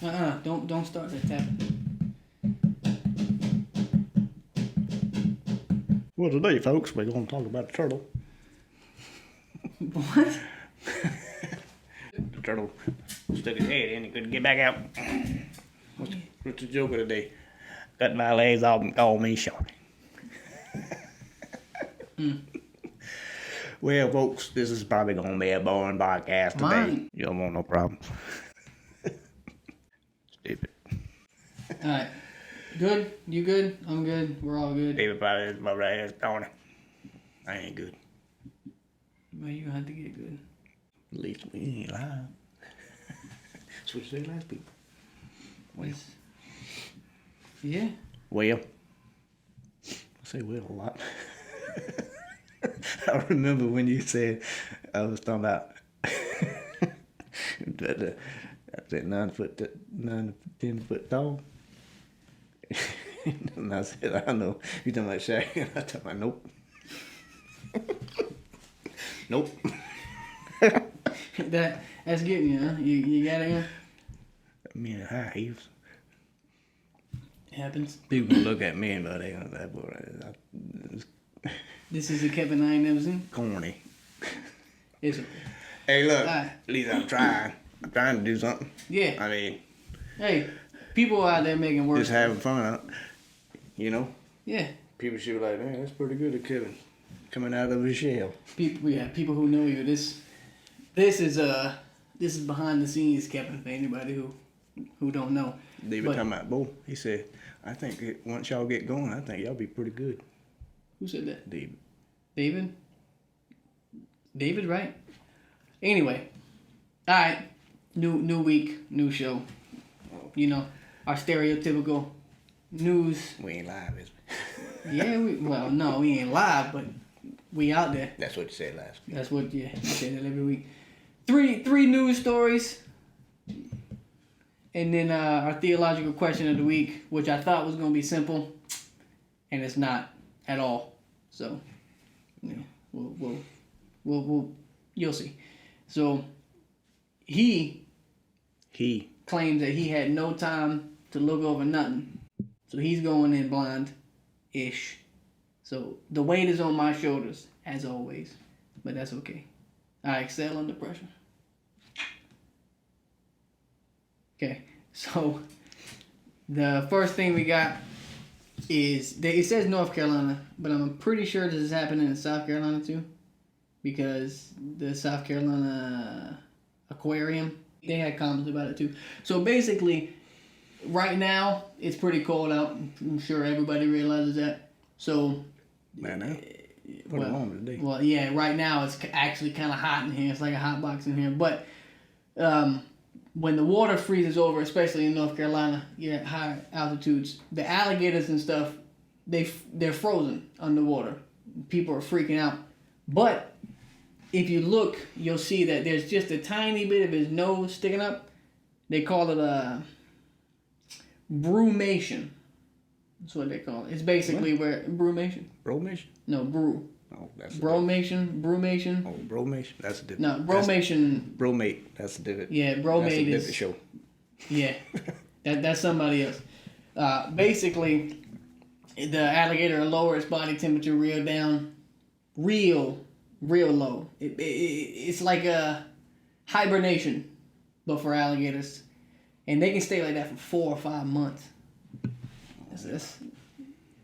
Don't start that tapping. Well, today, folks, we're going to talk about the turtle. What? The turtle stuck his head in and couldn't get back out. What's the joke of the day? Cut my legs off and call me short. Well, folks, this is probably going to be a boring podcast today. Mine. You don't want no problems. Stupid. Alright. Good? You good? I'm good. We're all good. David probably is my right ass corner. I ain't good. Well, you have to get good. At least we ain't lying. That's what you said last week. Well. Yeah. Well. I say well a lot. I remember when you said, I was talking about that, I said 9 to 10 foot tall. And I said, I know. You talking about Shaq? And I told him, nope. Nope. That's getting you, huh? You got it, huh? Me in high heels. It happens. People gonna look at me and they gonna that boy. This is a Kevin I ain't never seen. Corny. It's okay. Hey, look. Alright. At least I'm trying. I'm trying to do something. Yeah. I mean, Hey, people out there making work. just having fun. You know. Yeah. People should be like, man, that's pretty good at Kevin coming out of his shell. People who know you. This is behind the scenes, Kevin. For anybody who don't know. David talking about Bo. He said, I think once y'all get going, I think y'all be pretty good. Who said that? David. David? David, right? Anyway. Alright. New week, new show. You know, our stereotypical news. We ain't live, is we? Yeah, no, we ain't live, but we out there. That's what you said last week. That's what, you say that every week. Three news stories. And then our theological question of the week, which I thought was going to be simple, and it's not at all. So, yeah, we'll you'll see. So, he claims that he had no time to look over nothing. So he's going in blind-ish. So the weight is on my shoulders, as always. But that's okay. I excel under pressure. Okay, so the first thing we got is, it says North Carolina, but I'm pretty sure this is happening in South Carolina too. Because the South Carolina aquarium, they had comments about it too. So basically, right now, it's pretty cold out. I'm sure everybody realizes that. So, Man, put it on today. Well, yeah, right now it's actually kind of hot in here. It's like a hot box in here. But when the water freezes over, especially in North Carolina, you're at high altitudes, the alligators and stuff, they're frozen underwater. People are freaking out. But if you look, you'll see that there's just a tiny bit of his nose sticking up. They call it a brumation. That's what they call it. It's basically where brumation. Bromation? No, brew. Oh, that's bromation. Oh, bromation. That's a different. No, bromation. Bromate. That's a different. Yeah, bromate that's a different is show. Yeah, that's somebody else. Basically, the alligator will lower its body temperature real low. It's like a hibernation, but for alligators, and they can stay like that for 4 or 5 months.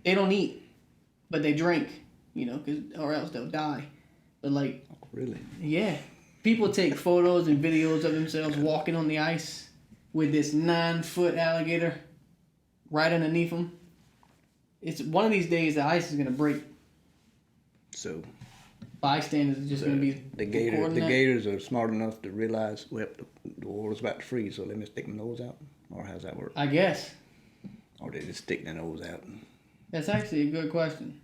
They don't eat, but they drink, or else they'll die. But like, Oh, really? yeah, people take photos and videos of themselves walking on the ice with this 9-foot alligator right underneath them. It's one of these days the ice is gonna break. So Bystanders are just gonna be the gators are smart enough to realize the water's about to freeze, so let me stick my nose out, or how's that work? I guess. Or they just stick their nose out? That's actually a good question.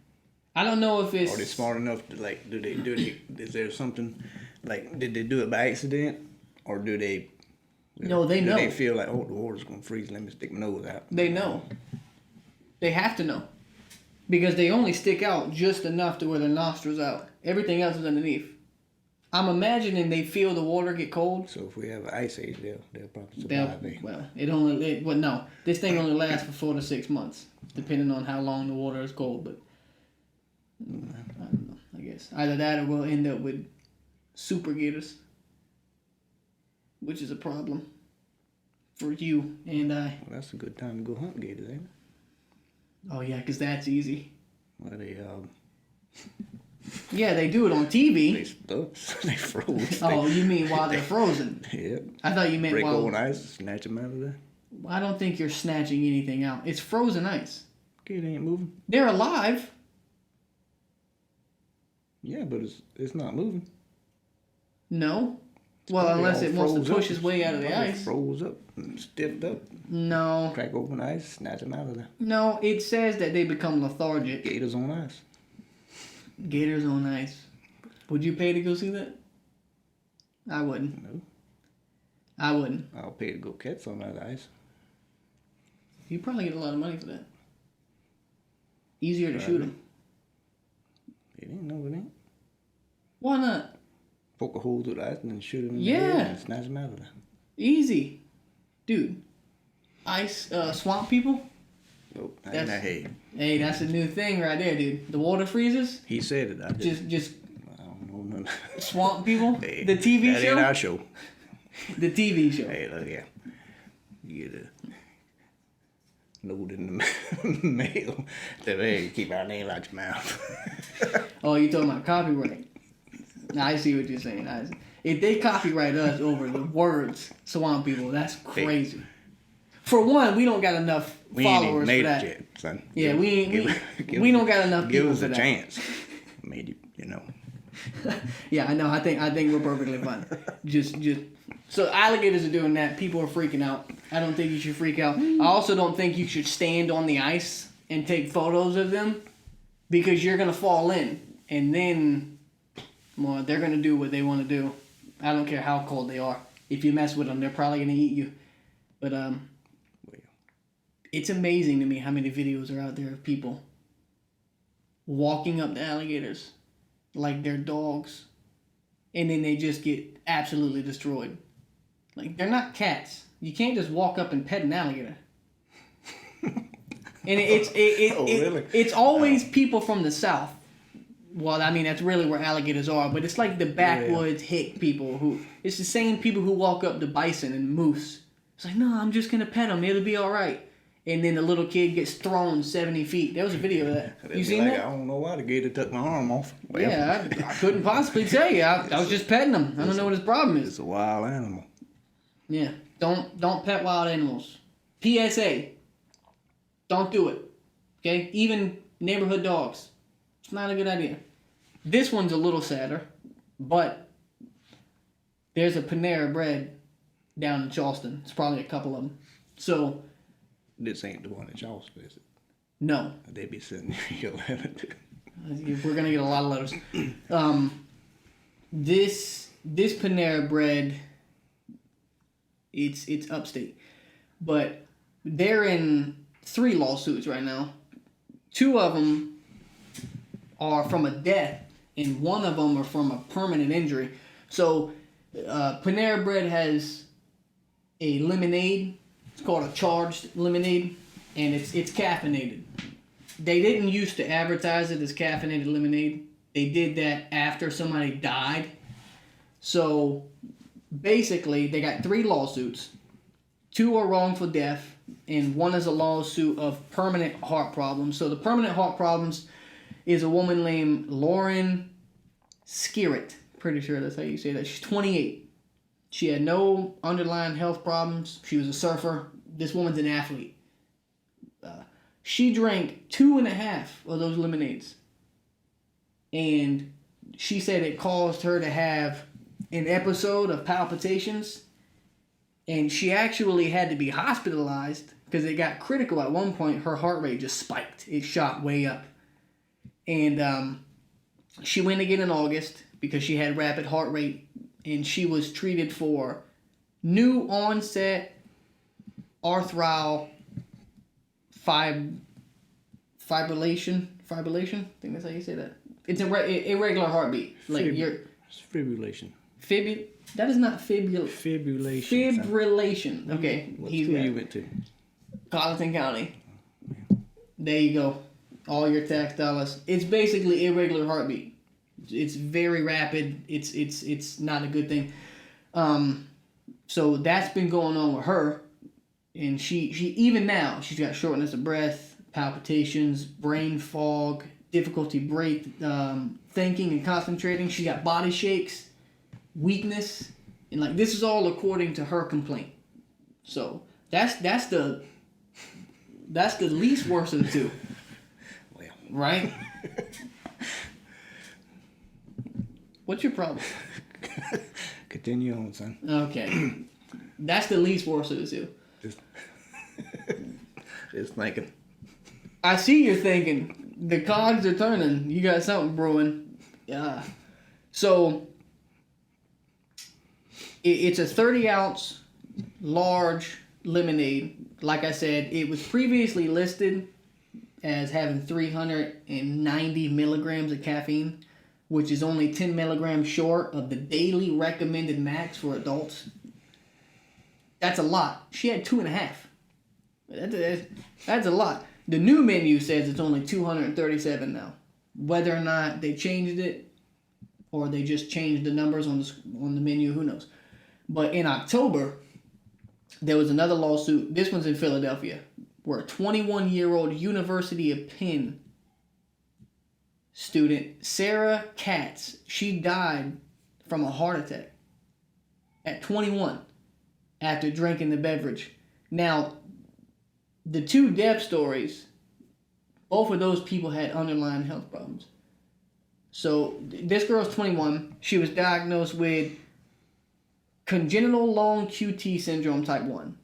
I don't know if it's. Are they smart enough to do they? Is there something like? Did they do it by accident, or do they? No, they know. Do they feel like, oh, the water's gonna freeze? Let me stick my nose out. They know. They have to know, because they only stick out just enough to where their nostrils out. Everything else is underneath. I'm imagining they feel the water get cold. So if we have an ice age, they'll probably survive. No. This thing only lasts for 4 to 6 months, depending on how long the water is cold. But I don't know. I guess either that or we'll end up with super gators, which is a problem for you and I. Well, that's a good time to go hunt gators, ain't it? Oh yeah, 'cause that's easy. Well, Yeah, they do it on TV. they stuck, they froze. Oh, you mean while they're frozen? Yeah. I thought you meant Break while. over ice, snatch them out of there. I don't think you're snatching anything out. It's frozen ice. Okay, they ain't moving. They're alive. Yeah, but it's not moving. No. Well, Probably unless all it wants to froze push up. its way out of the Probably ice. Froze up, and stiffed up. No. Crack open ice, snatch them out of there. No, it says that they become lethargic. Gators on ice. Gators on ice. Would you pay to go see that? I wouldn't. No. I wouldn't. I'll pay to go catch some out of the ice. You probably get a lot of money for that. Easier to shoot them. It ain't no, it ain't. Why not? Poke a hole through the ice and then shoot them in Yeah. the head and snatch them out of there. Easy. Dude. Ice, swamp people? Nope, I ain't That's- that hay. Hey, that's a new thing right there, dude. The water freezes? He said it. I Just I don't know nothing. swamp people? Hey, The TV that show? ain't our show. The TV show. Hey, look here. You get a note in the mail that, hey, keep our name out your mouth. Oh, you talking about copyright? I see what you're saying. If they copyright us over the words swamp people, that's crazy. For one, we don't got enough We ain't even followers made for that. it yet, son. Yeah, Give we us- don't got enough Give people us for a that. chance. Maybe, Yeah, I know. I think we're perfectly fine. Just so alligators are doing that. People are freaking out. I don't think you should freak out. I also don't think you should stand on the ice and take photos of them because you're gonna fall in, and then, well, they're gonna do what they want to do. I don't care how cold they are. If you mess with them, they're probably gonna eat you. But it's amazing to me how many videos are out there of people walking up to alligators like they're dogs, and then they just get absolutely destroyed. Like, they're not cats. You can't just walk up and pet an alligator. And Really? it's always people from the south. Well, I mean, that's really where alligators are, but it's like the backwoods hick people who, it's the same people who walk up to bison and moose. It's like, no, I'm just gonna pet them, it'll be alright. And then the little kid gets thrown 70 feet. There was a video of that. You seen that? I don't know why the gator took my arm off. Well, Yeah, I couldn't possibly tell you. I was just petting him. I don't know what his problem is. It's a wild animal. Yeah, don't pet wild animals. PSA, don't do it. Okay, even neighborhood dogs. It's not a good idea. This one's a little sadder, but there's a Panera Bread down in Charleston. It's probably a couple of them. So This ain't the one that y'all visit. no, They be sitting here laughing. we're gonna get a lot of letters. This Panera Bread, it's upstate, but they're in 3 lawsuits right now. 2 of them are from a death, and 1 of them are from a permanent injury. So Panera Bread has a lemonade. It's called a charged lemonade, and it's caffeinated. They didn't used to advertise it as caffeinated lemonade. They did that after somebody died. So basically, they got 3 lawsuits. 2 are wrongful death, and 1 is a lawsuit of permanent heart problems. So the permanent heart problems is a woman named Lauren Skirrett. Pretty sure that's how you say that. She's 28. She had no underlying health problems. She was a surfer. This woman's an athlete. She drank 2.5 of those lemonades. And she said it caused her to have an episode of palpitations. And she actually had to be hospitalized because it got critical at one point. Her heart rate just spiked. It shot way up. And she went again in August because she had rapid heart rate. And she was treated for new onset arterial fibrillation. I think that's how you say that. It's a irregular heartbeat. Like It's fibrillation. That is not fibulation. Fibrillation. Fibrillation. Okay. What school you went to? Colleton County. There you go. All your tax dollars. It's basically irregular heartbeat. It's very rapid. It's not a good thing. So that's been going on with her, and she even now she's got shortness of breath, palpitations, brain fog, difficulty thinking and concentrating. She got body shakes, weakness, and like this is all according to her complaint. So that's the least worst of the two. Well, right? What's your problem? Continue on, son. Okay. That's the least worst of the two. Just thinking. I see you're thinking. The cogs are turning. You got something brewing. So, it's a 30-ounce large lemonade. Like I said, it was previously listed as having 390 milligrams of caffeine, which is only 10 milligrams short of the daily recommended max for adults. That's a lot. She had 2.5. That's a lot. The new menu says it's only 237 now. Whether or not they changed it or they just changed the numbers on the menu, who knows. But in October, there was another lawsuit. This one's in Philadelphia, where a 21-year-old University of Penn student, Sarah Katz, she died from a heart attack at 21 after drinking the beverage. Now, the two death stories, both of those people had underlying health problems. So this girl's 21. She was diagnosed with congenital long QT syndrome type 1,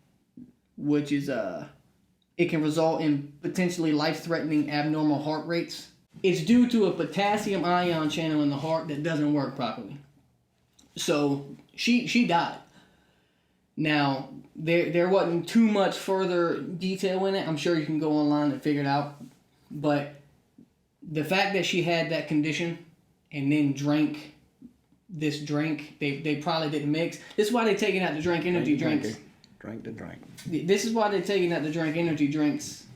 which is it can result in potentially life-threatening abnormal heart rates. It's due to a potassium ion channel in the heart that doesn't work properly. So she died. Now, there wasn't too much further detail in it. I'm sure you can go online and figure it out. But the fact that she had that condition and then drank this drink, they probably didn't mix. This is why they're taking out to drink energy drinks. Drink the drink. This is why they're taking out to drink energy drinks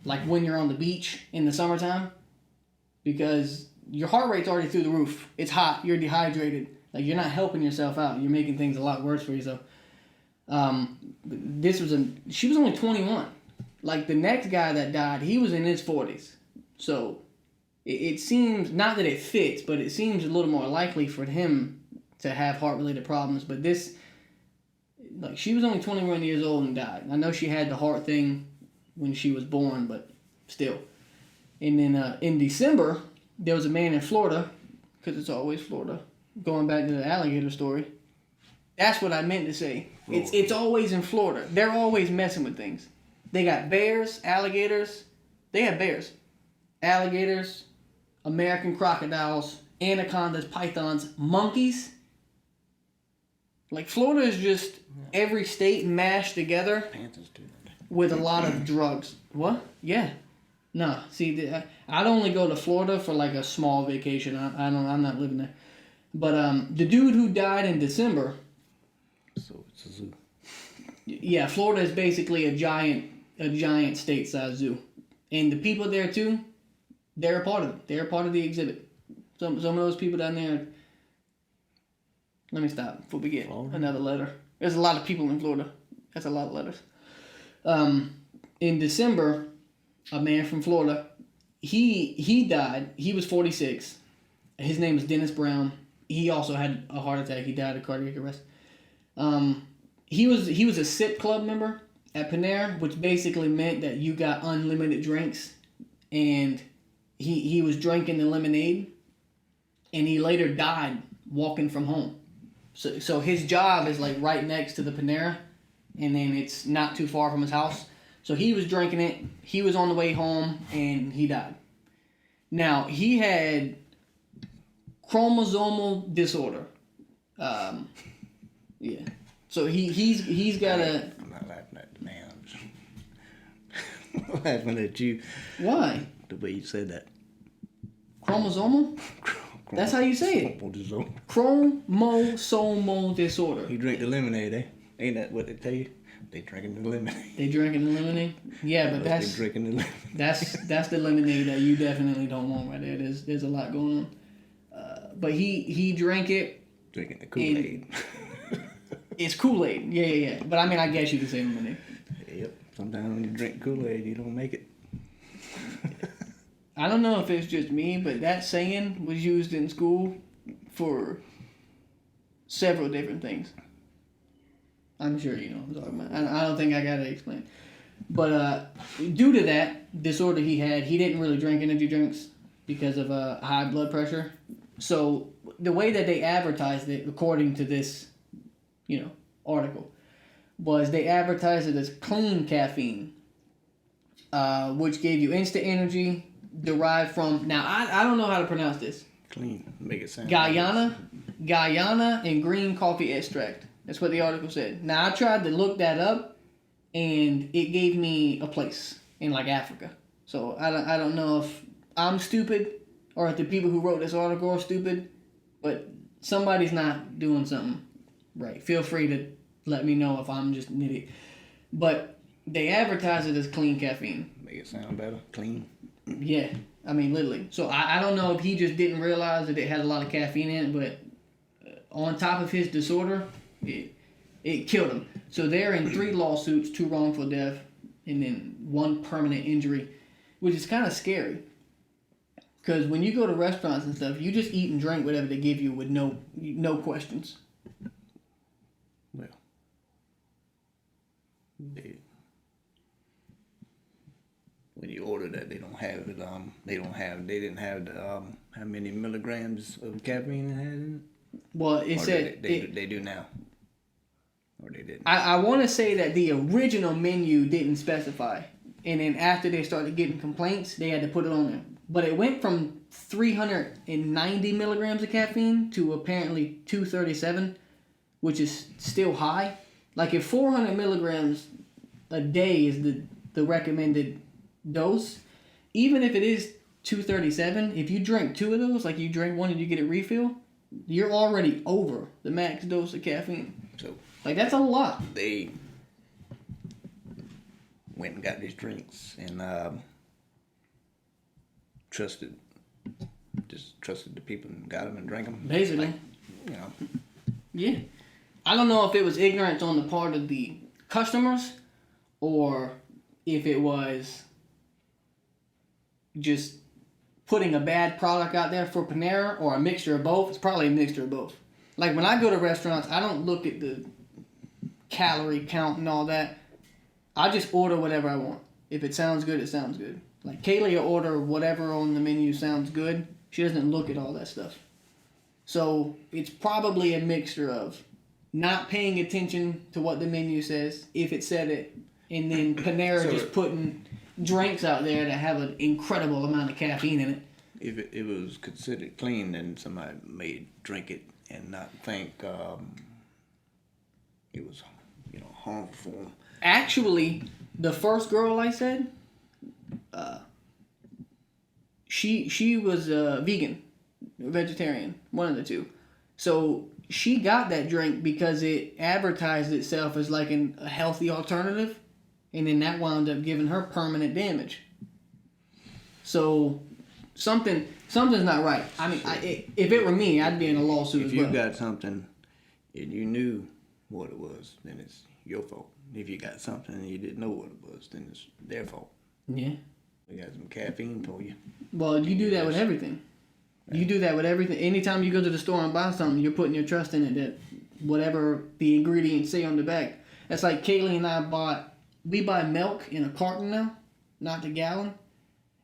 like when you're on the beach in the summertime. Because your heart rate's already through the roof. It's hot. You're dehydrated. Like, you're not helping yourself out. You're making things a lot worse for yourself. She was only 21. Like, the next guy that died, he was in his 40s. So, it seems, not that it fits, but it seems a little more likely for him to have heart-related problems. But this, like, she was only 21 years old and died. I know she had the heart thing when she was born, but still. And then in December, there was a man in Florida, because it's always Florida, going back to the alligator story. That's what I meant to say. It's always in Florida. They're always messing with things. They got bears, alligators. They have bears, alligators, American crocodiles, anacondas, pythons, monkeys. Like, Florida is just every state mashed together with a lot of drugs. What? Yeah. No, see, I'd only go to Florida for like a small vacation. I'm not living there. But the dude who died in December. So it's a zoo. Yeah, Florida is basically a giant state-sized zoo, and the people there too, they're a part of it. They're a part of the exhibit. Some of those people down there. Let me stop before we get another letter. There's a lot of people in Florida. That's a lot of letters. In December, a man from Florida, he died. He was 46. His name is Dennis Brown. He also had a heart attack. He died of cardiac arrest. He was a sip club member at Panera, which basically meant that you got unlimited drinks, and he was drinking the lemonade, and he later died walking from home. So his job is like right next to the Panera, and then it's not too far from his house. So he was drinking it. He was on the way home, and he died. Now, he had chromosomal disorder. Yeah. So he's got a. I'm not laughing at the man. I'm laughing at you. Why? The way you said that. Chromosomal? That's how you say it. Chromosomal disorder. You drink the lemonade, eh? Ain't that what they tell you? They drinking the lemonade. They drinking the lemonade? Yeah, but They drinking the lemonade. that's the lemonade that you definitely don't want right there. There's a lot going on. But he drank it. Drinking the Kool-Aid. It's Kool-Aid. Yeah. But I mean, I guess you could say lemonade. Yep. Sometimes when you drink Kool-Aid, you don't make it. I don't know if it's just me, but that saying was used in school for several different things. I'm sure you know what I'm talking about. I don't think I gotta explain. But due to that disorder he had, he didn't really drink energy drinks because of high blood pressure. So the way that they advertised it, according to this, article, was they advertised it as clean caffeine, which gave you instant energy derived from. Now I don't know how to pronounce this. Clean, make it sound. Guyana and green coffee extract. That's what the article said. Now I tried to look that up, and it gave me a place in like Africa. So I don't know if I'm stupid or if the people who wrote this article are stupid, but somebody's not doing something right. Feel free to let me know if I'm just an idiot. But they advertise it as clean caffeine. Make it sound better. Clean. Yeah. I mean, literally. So I don't know if he just didn't realize that it had a lot of caffeine in it, but on top of his disorder, it killed him. So they're in 3 lawsuits, 2 wrongful death, and then 1 permanent injury, which is kind of scary. Because when you go to restaurants and stuff, you just eat and drink whatever they give you with no questions. Well, when you order that, they don't have it. They didn't have the how many milligrams of caffeine it had in it. Well, it said they do now, or they didn't. I want to say that the original menu didn't specify, and then after they started getting complaints, they had to put it on there. But it went from 390 milligrams of caffeine to apparently 237, which is still high. Like if 400 milligrams a day is the recommended dose, even if it is 237, if you drink 2 of those, like you drink one and you get a refill, you're already over the max dose of caffeine. So like that's a lot. They went and got these drinks and trusted the people and got them and drank them. Basically. Like, Yeah. I don't know if it was ignorance on the part of the customers or if it was just putting a bad product out there for Panera or a mixture of both. It's probably a mixture of both. Like when I go to restaurants, I don't look at the calorie count and all that. I just order whatever I want. If it sounds good, it sounds good. Like Kaylee will order whatever on the menu sounds good. She doesn't look at all that stuff. So it's probably a mixture of not paying attention to what the menu says, if it said it, and then Panera just putting drinks out there that have an incredible amount of caffeine in it. If it was considered clean, then somebody may drink it and not think it was harmful for them. Actually, the first girl I said, she was vegan, vegetarian, one of the two. So she got that drink because it advertised itself as like a healthy alternative, and then that wound up giving her permanent damage. So something's not right. I mean, if it were me, I'd be in a lawsuit as well. If you got something and you knew what it was, then it's your fault. If you got something and you didn't know what it was, then it's their fault. Yeah. We got some caffeine for you. Well, you do that with everything. You do that with everything. Anytime you go to the store and buy something, you're putting your trust in it that whatever the ingredients say on the back. That's like Kaylee and I we buy milk in a carton now, not the gallon.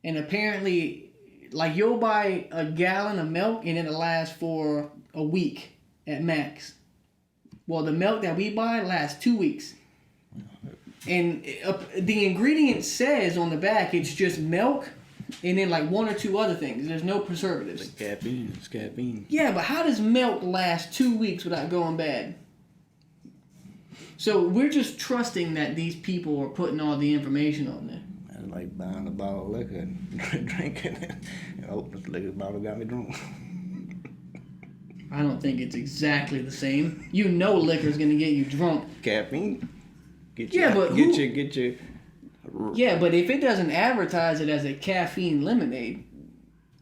And apparently, like you'll buy a gallon of milk and it'll last for a week at max. Well, the milk that we buy lasts 2 weeks. And the ingredient says on the back it's just milk and then like 1 or 2 other things. There's no preservatives. It's caffeine. It's caffeine. Yeah, but how does milk last 2 weeks without going bad? So we're just trusting that these people are putting all the information on there. That's like buying a bottle of liquor and drinking it. Oh, this liquor bottle got me drunk. I don't think it's exactly the same. You know liquor's gonna get you drunk. Caffeine. Get your. Yeah, but if it doesn't advertise it as a caffeine lemonade,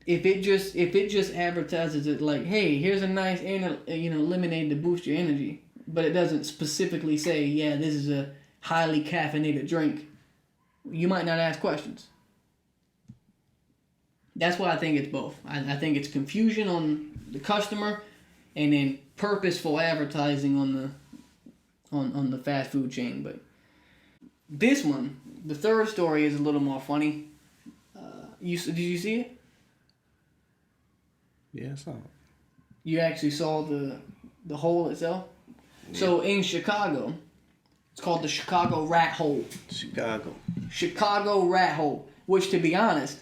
if it just advertises it like, hey, here's a nice lemonade to boost your energy, but it doesn't specifically say, yeah, this is a highly caffeinated drink, you might not ask questions. That's why I think it's both. I think it's confusion on the customer, and then purposeful advertising on the fast food chain. But this one, the third story, is a little more funny. Did you see it? Yeah, I saw it. You actually saw the hole itself? Yeah. So in Chicago, it's called the Chicago Rat Hole. Chicago Rat Hole, which, to be honest,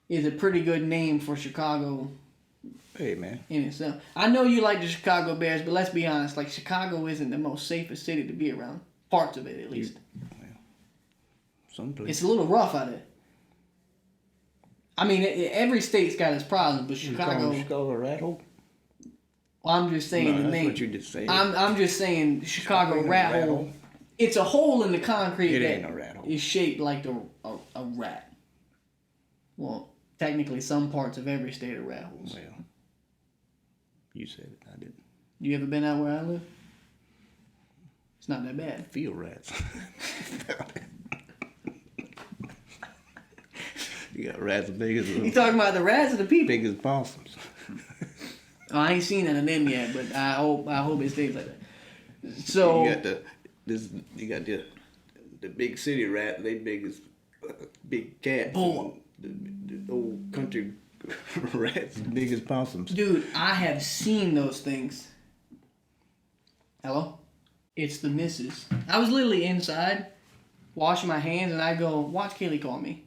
is a pretty good name for Chicago. Hey, man. In itself. I know you like the Chicago Bears, but let's be honest, like, Chicago isn't the most safest city to be around. Parts of it, at least. Someplace. It's a little rough out there. I mean, every state's got its problems, but Chicago... Chicago Rat Hole? Well, I'm just saying the name. That's what you just said. I'm just saying Chicago Rat Hole. It's a hole in the concrete it that ain't a rat hole. Is shaped like a rat. Well, technically, some parts of every state are rat holes. Well, you said it, I didn't. You ever been out where I live? It's not that bad. Field rats. You got rats as big as... You talking about the rats or the people? Big as possums. Oh, I ain't seen none of them yet, but I hope it stays like that. So you got the big city rat. They big as big cats. Oh. The old country rats big as possums. Dude, I have seen those things. Hello? It's the missus. I was literally inside washing my hands, and I go, watch Kaylee call me.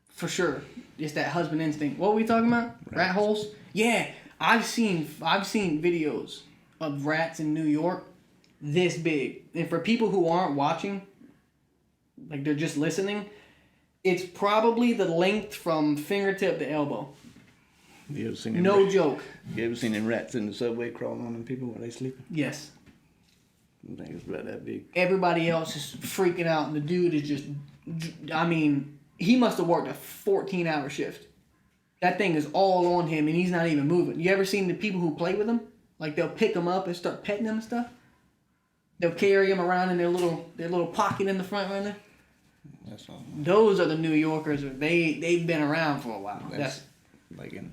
For sure. It's that husband instinct. What were we talking about? Rat holes? Yeah. I've seen videos of rats in New York this big. And for people who aren't watching, like they're just listening, it's probably the length from fingertip to elbow. You ever seen them no joke. You ever seen them rats in the subway crawling on them people while they sleeping? Yes. I think it's about that big. Everybody else is freaking out, and the dude is just, I mean, he must have worked a 14-hour shift. That thing is all on him, and he's not even moving. You ever seen the people who play with him? Like, they'll pick him up and start petting him and stuff? They'll carry him around in their little pocket in the front right there. That's all. Those are the New Yorkers. They've been around for a while. That's like in...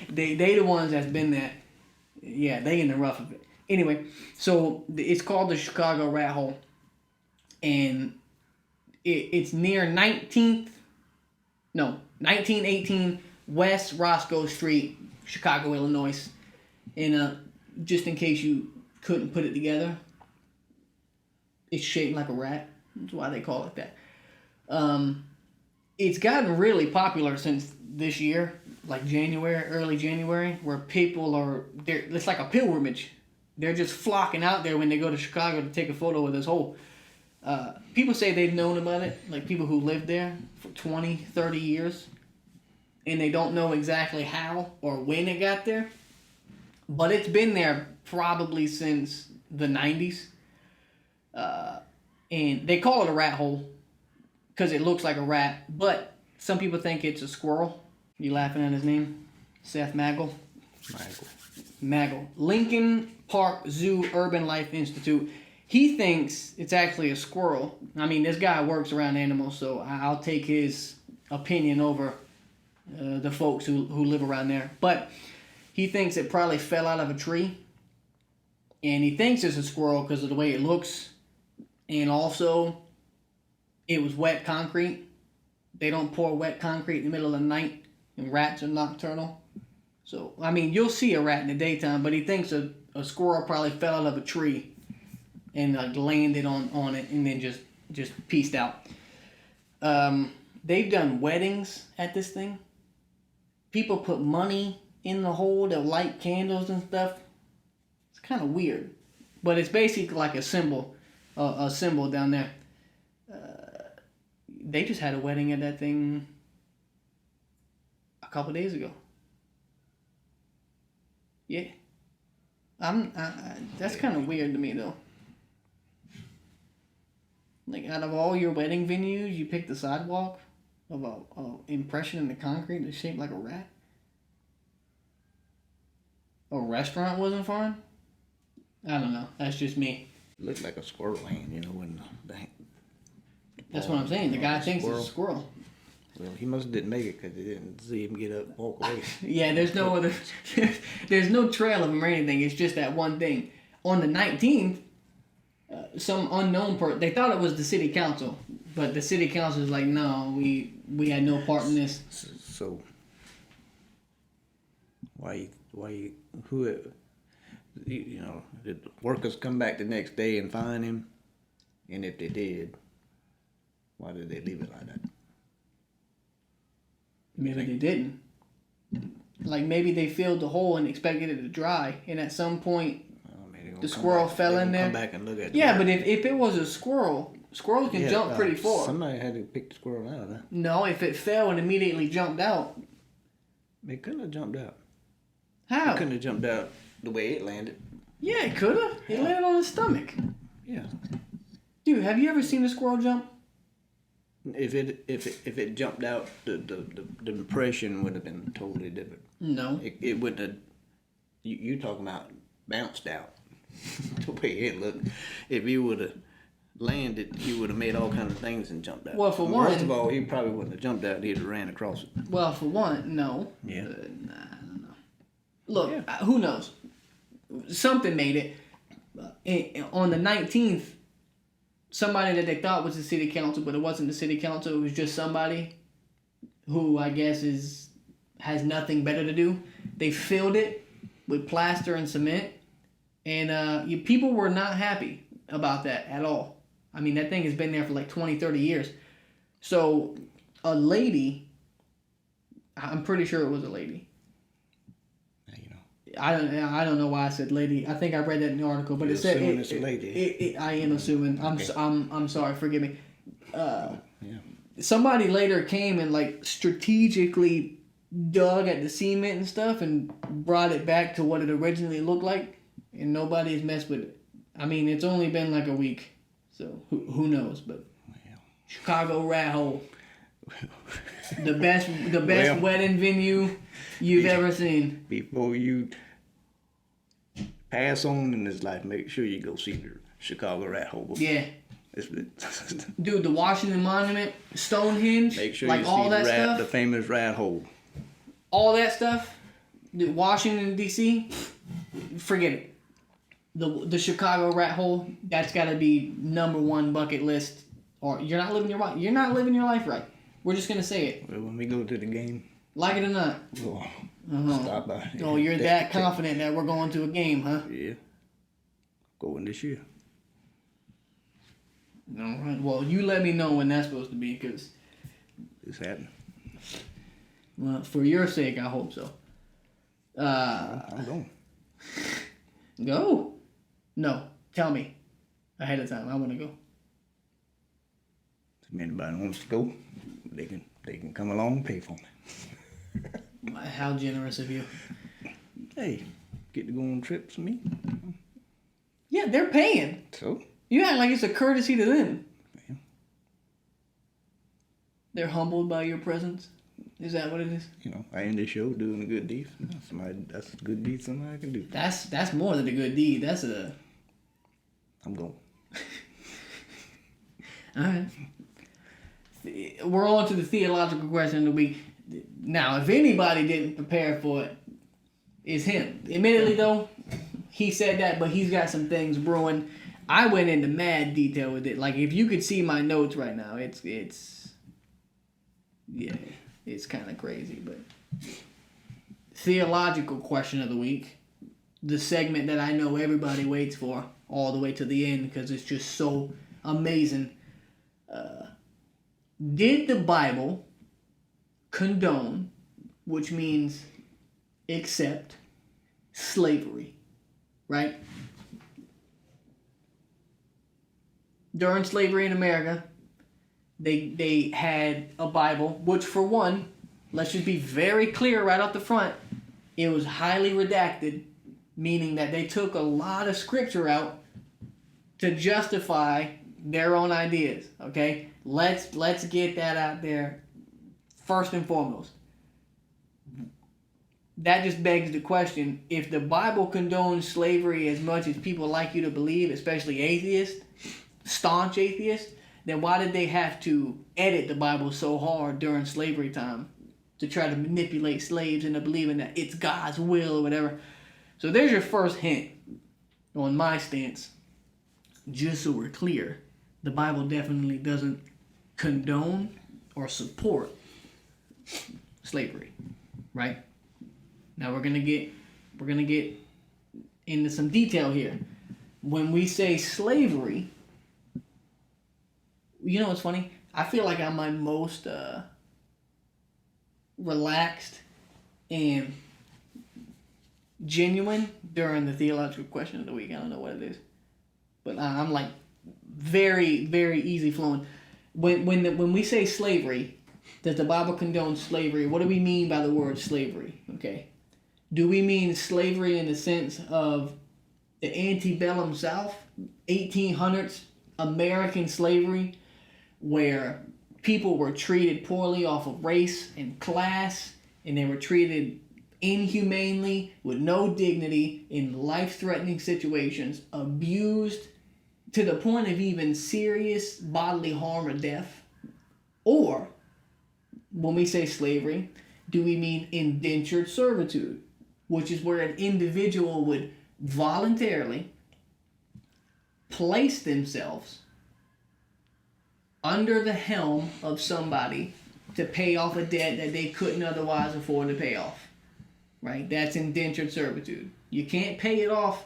They the ones that's been there. Yeah, they in the rough of it. Anyway, so it's called the Chicago Rat Hole, and it's near 1918 West Roscoe Street, Chicago, Illinois. And just in case you couldn't put it together, it's shaped like a rat. That's why they call it that. It's gotten really popular since this year, like early January, where people it's like a pilgrimage. They're just flocking out there when they go to Chicago to take a photo with this hole. People say they've known about it, like people who lived there for 20, 30 years, and they don't know exactly how or when it got there. But it's been there probably since the 90s. And they call it a rat hole because it looks like a rat, but some people think it's a squirrel. You laughing at his name? Seth Maggle? Maggle. Lincoln Park Zoo Urban Life Institute. He thinks it's actually a squirrel. I mean, this guy works around animals, so I'll take his opinion over the folks who live around there. But he thinks it probably fell out of a tree. And he thinks it's a squirrel because of the way it looks. And also, it was wet concrete. They don't pour wet concrete in the middle of the night. And rats are nocturnal. So, I mean, you'll see a rat in the daytime, but he thinks a squirrel probably fell out of a tree and landed on it and then just pieced out. They've done weddings at this thing. People put money in the hole. They'll light candles and stuff. It's kind of weird. But it's basically like a symbol down there. They just had a wedding at that thing a couple days ago. Yeah. That's kind of weird to me, though. Like, out of all your wedding venues, you pick the sidewalk of a impression in the concrete that's shaped like a rat? A restaurant wasn't fun? I don't know. That's just me. Looked like a squirrel hand, you know, when That's what I'm saying. The guy thinks it's a squirrel. Well, he must didn't make it because they didn't see him get up and walk away. Yeah, there's no other. There's no trail of him or anything. It's just that one thing. On the 19th, some unknown person. They thought it was the city council, but the city council is like, no, we had no part in this. So why who you know, did the workers come back the next day and find him? And if they did, why did they leave it like that? Maybe they didn't. Like, maybe they filled the hole and expected it to dry, and at some point, the squirrel fell in there. Come back and look at yeah, but if it was a squirrel, squirrels can jump pretty far. Somebody had to pick the squirrel out, huh? No, if it fell and immediately jumped out. It couldn't have jumped out. How? It couldn't have jumped out the way it landed. Yeah, it could have. It landed on his stomach. Yeah. Dude, have you ever seen a squirrel jump? If it jumped out, the impression would have been totally different. No. It wouldn't have. You talking about bounced out? The way it looked. If he would have landed, he would have made all kinds of things and jumped out. Well, for one, first of all, he probably wouldn't have jumped out. He'd have ran across it. Well, for one, no. Yeah. Nah, I don't know. Look, who knows? Something made it. On the 19th, somebody that they thought was the city council, but it wasn't the city council. It was just somebody who I guess has nothing better to do. They filled it with plaster and cement, and people were not happy about that at all. I mean, that thing has been there for like 20, 30 years. So a lady, I'm pretty sure it was a lady. You know. I don't know why I said lady. I think I read that in the article, but it said it's a lady. I am assuming. I'm sorry. Forgive me. Yeah. Somebody later came and like strategically dug at the cement and stuff and brought it back to what it originally looked like, and nobody's messed with it. I mean, it's only been like a week, so who knows? But Chicago rat hole, the best wedding venue you've ever seen. Before you pass on in this life, make sure you go see the Chicago rat hole. Yeah. Dude, the Washington Monument, Stonehenge, make sure like you all see that stuff. the famous rat hole. All that stuff. Dude, Washington D.C. Forget it. The Chicago rat hole. That's got to be #1 bucket list. Or you're not living your life. You're not living your life right. We're just gonna say it. Well, when we go to the game, like it or not. We'll stop by. Oh, you're that confident that we're going to a game, huh? Yeah. Going this year. All right. Well, you let me know when that's supposed to be, because It's happening. Well, for your sake, I hope so. I'm going. Go? No. Tell me ahead of time. I want to go. If anybody wants to go, they can come along and pay for me. How generous of you. Hey, get to go on trips with me. Yeah, they're paying. So? You act like it's a courtesy to them. Yeah. They're humbled by your presence. Is that what it is? You know, I end the show doing a good deed. That's a good deed somebody can do. That's more than a good deed. That's a... I'm going. All right. We're on to the theological question of the week. Now, if anybody didn't prepare for it, it's him. Admittedly, though, he said that, but he's got some things brewing. I went into mad detail with it. Like, if you could see my notes right now, it's kind of crazy. But theological question of the week, the segment that I know everybody waits for all the way to the end because it's just so amazing. Did the Bible condone, which means accept, slavery, right? During slavery in America, they had a Bible, which for one, let's just be very clear right off the front. It was highly redacted, meaning that they took a lot of scripture out to justify their own ideas. Okay, let's get that out there first and foremost. That just begs the question: if the Bible condones slavery as much as people like you to believe, especially atheists, staunch atheists, then why did they have to edit the Bible so hard during slavery time to try to manipulate slaves into believing that it's God's will or whatever? So there's your first hint on my stance. Just so we're clear, the Bible definitely doesn't condone or support slavery, right? Now we're gonna get into some detail here. When we say slavery, you know what's funny? I feel like I'm my most relaxed and genuine during the theological question of the week. I don't know what it is, but I'm like very, very easy flowing. When we say slavery, does the Bible condone slavery? What do we mean by the word slavery? Okay, do we mean slavery in the sense of the antebellum South, 1800s American slavery, where people were treated poorly off of race and class, and they were treated inhumanely with no dignity in life-threatening situations, abused to the point of even serious bodily harm or death? Or when we say slavery, do we mean indentured servitude, which is where an individual would voluntarily place themselves under the helm of somebody to pay off a debt that they couldn't otherwise afford to pay off, right? That's indentured servitude. You can't pay it off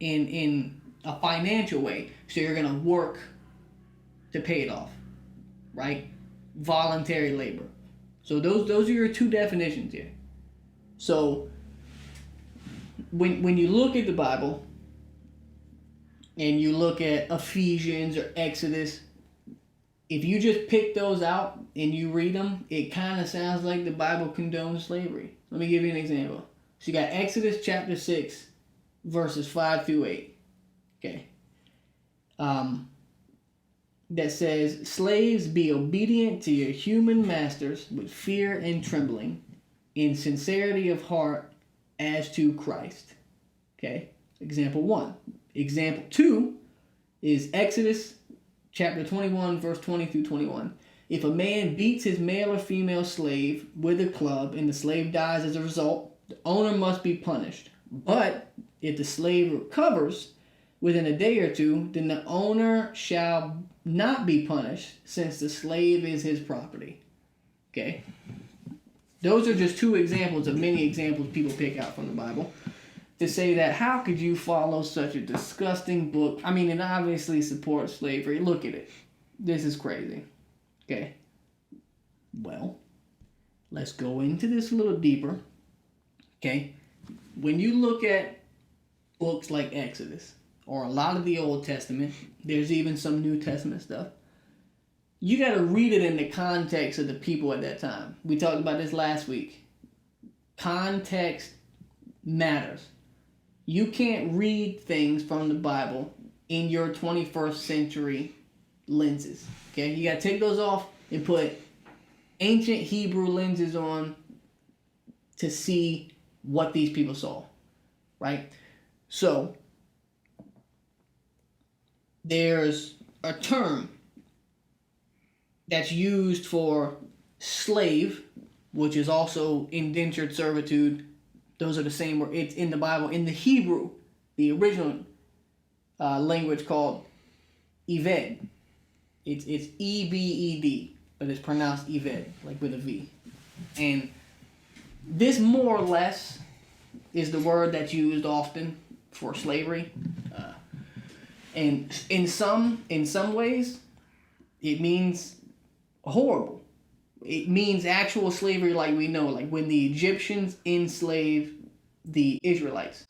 in a financial way, so you're going to work to pay it off, right? Voluntary labor. So those are your two definitions here. So when you look at the Bible and you look at Ephesians or Exodus, if you just pick those out and you read them, it kind of sounds like the Bible condones slavery. Let me give you an example. So you got Exodus chapter 6, verses 5 through 8. Okay. That says, "Slaves, be obedient to your human masters with fear and trembling, in sincerity of heart as to Christ." Okay. Example 1. Example 2 is Exodus chapter 21, verse 20 through 21. "If a man beats his male or female slave with a club and the slave dies as a result, the owner must be punished. But if the slave recovers within a day or two, then the owner shall not be punished, since the slave is his property." Okay? Those are just two examples of many examples people pick out from the Bible to say that how could you follow such a disgusting book? I mean, it obviously supports slavery. Look at it. This is crazy. Okay? Well, let's go into this a little deeper. Okay? When you look at books like Exodus, or a lot of the Old Testament, there's even some New Testament stuff, you got to read it in the context of the people at that time. We talked about this last week. Context matters. You can't read things from the Bible in your 21st century lenses. Okay? You got to take those off and put ancient Hebrew lenses on to see what these people saw. Right? So, there's a term that's used for slave, which is also indentured servitude. Those are the same word. It's in the Bible. In the Hebrew, the original language called Eved. It's E-B-E-D, but it's pronounced Eved, like with a V. And this more or less is the word that's used often for slavery. And in some ways, it means horrible. It means actual slavery like we know, like when the Egyptians enslaved the Israelites.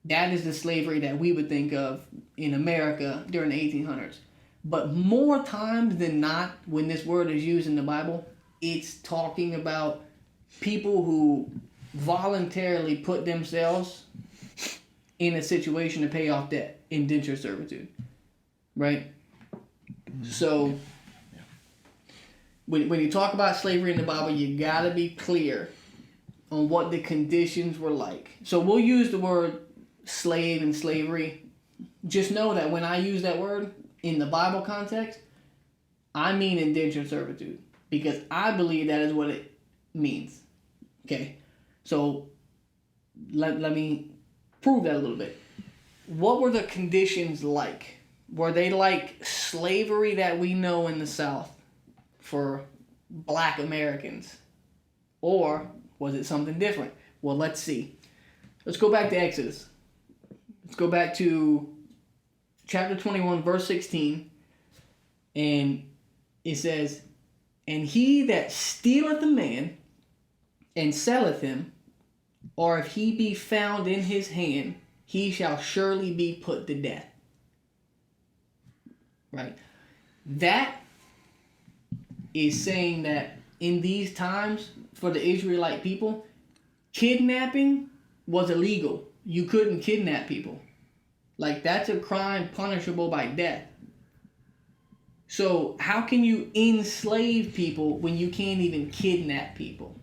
That is the slavery that we would think of in America during the 1800s. But more times than not, when this word is used in the Bible, it's talking about people who voluntarily put themselves in a situation to pay off debt, indentured servitude, right? So when you talk about slavery in the Bible, you gotta be clear on what the conditions were like. So we'll use the word slave and slavery. Just know that when I use that word in the Bible context, I mean indentured servitude, because I believe that is what it means. Okay, so let me prove that a little bit. What were the conditions like? Were they like slavery that we know in the South for Black Americans? Or was it something different? Well, let's see. Let's go back to Exodus. Let's go back to chapter 21, verse 16. And it says, "And he that stealeth a man and selleth him, or if he be found in his hand, he shall surely be put to death." Right? That is saying that in these times, for the Israelite people, kidnapping was illegal. You couldn't kidnap people. Like, that's a crime punishable by death. So how can you enslave people when you can't even kidnap people?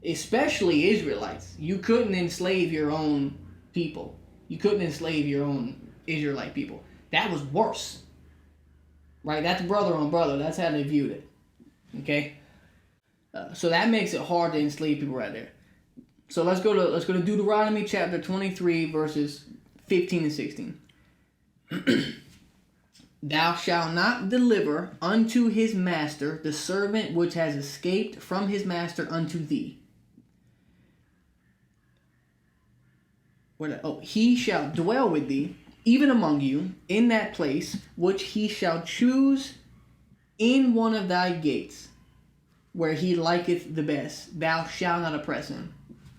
Especially Israelites. You couldn't enslave your own people. You couldn't enslave your own Israelite people. That was worse. Right? That's brother on brother. That's how they viewed it. Okay? So that makes it hard to enslave people right there. So let's go to Deuteronomy chapter 23, verses 15 and 16. "Thou shalt not deliver unto his master the servant which has escaped from his master unto thee. He shall dwell with thee, even among you, in that place which he shall choose in one of thy gates, where he liketh the best. Thou shalt not oppress him."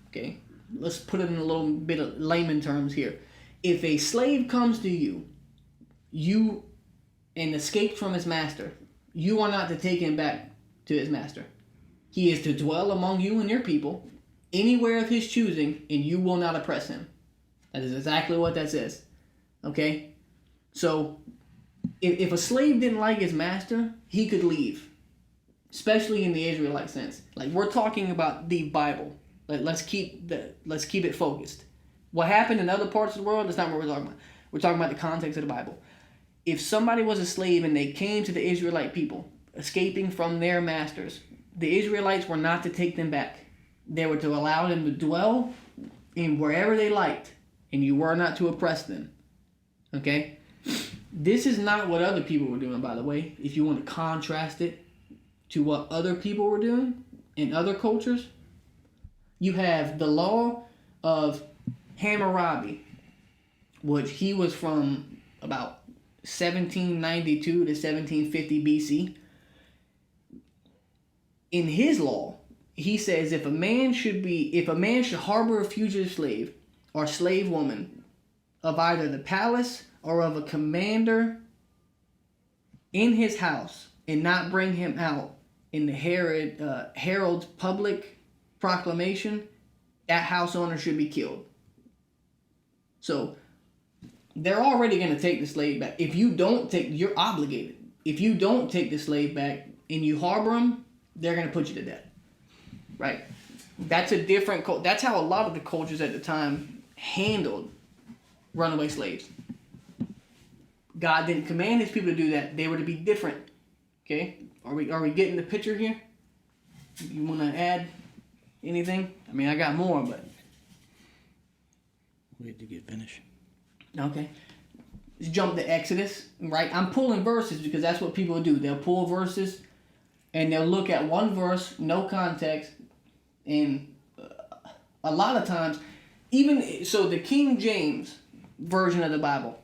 Okay, let's put it in a little bit of layman terms here. If a slave comes to you, and escaped from his master, you are not to take him back to his master. He is to dwell among you and your people, anywhere of his choosing, and you will not oppress him. That is exactly what that says. Okay? So, if a slave didn't like his master, he could leave. Especially in the Israelite sense. Like, we're talking about the Bible. Let's keep it focused. What happened in other parts of the world, that's not what we're talking about. We're talking about the context of the Bible. If somebody was a slave and they came to the Israelite people, escaping from their masters, the Israelites were not to take them back. They were to allow them to dwell in wherever they liked, and you were not to oppress them. Okay? This is not what other people were doing, by the way. If you want to contrast it to what other people were doing in other cultures, you have the law of Hammurabi, which he was from about 1792 to 1750 BC. In his law, he says if a man should harbor a fugitive slave or slave woman of either the palace or of a commander in his house and not bring him out in the herald's public proclamation, that house owner should be killed. So they're already going to take the slave back. You're obligated. If you don't take the slave back and you harbor him, they're going to put you to death. Right? That's a different that's how a lot of the cultures at the time handled runaway slaves. God didn't command his people to do that. They were to be different. Okay? Are we getting the picture here? You want to add anything? I mean, I got more, but wait to get finished. Okay. Let's jump to Exodus, right? I'm pulling verses because that's what people do. They'll pull verses and they'll look at one verse, no context, and a lot of times, the King James version of the Bible,